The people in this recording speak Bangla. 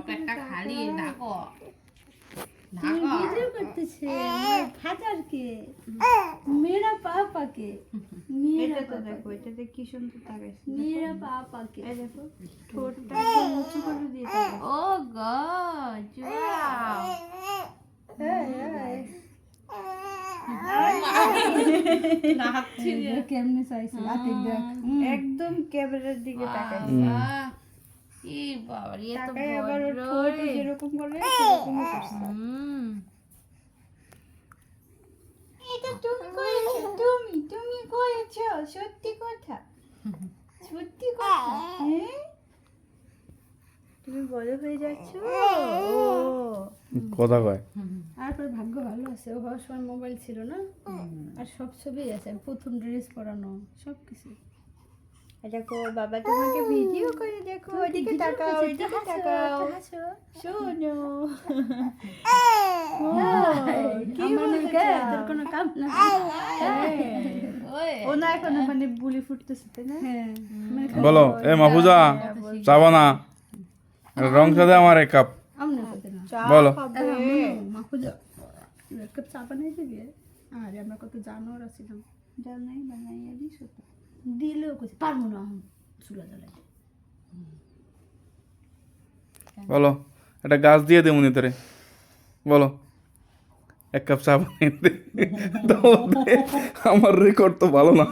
পেটটা খালি ঢাকো ভিডিও করতেছে ফাদার কে মেরা পাপা কে এটা তো দেখো, এটাতে কি সুন্দর তাকাইছে। মেরা পাপা কে এই দেখো, ঠোঁটটা উঁচু করে দিয়ে তাকাইছে। ও গড ওয়াও কেমনে চাইছে রাতে দেখ একদম ক্যামেরার দিকে তাকাইছে। ই বাবা এ তো তাকাই আবার ওর ভদ্র ঠোঁট রে। যেরকম করে সেরকমই করছে। এটা তুমি করেছো, তুমি করেছো, সত্যি কথা, সত্যি কথা। হ্যাঁ? তুমি বড় হয়ে যাচ্ছ। ও কথা কয় তারপর ভাগ্য ভালো আছে ও হওয়ার সময় মোবাইল ছিল না আর সব ছবি আছে প্রথম ড্রেস পরানো সব কিছু দেখো, বাবা তোমাকে ভিডিও করে, দেখো ওইদিকে তাকাও, ওইদিকে তাকাও, শোনো। কি বলছে? তোর কোনো কাম না ওই ও না এখন মানে বুলি ফুটতেছে, তাই না? হ্যাঁ বলো এ মাহফুজা চাবা না রং সাদা আমার এক কাপ আমনে করতে না চা বলো। খাবে। মা খুঁজো এক চা বানাই দিবি আরে আমরা কত জানোয়ার আছিলাম যাও নাই বানাইয়া দিছো তো। দিলেও কিছু পারবো না চুলা জ্বালাইতে বলো একটা গাছ দিয়ে দে মনি তোরে বলো এক কাপ চা বানিয়ে দে। দাও দে। আমার রেকর্ড তো ভালো না।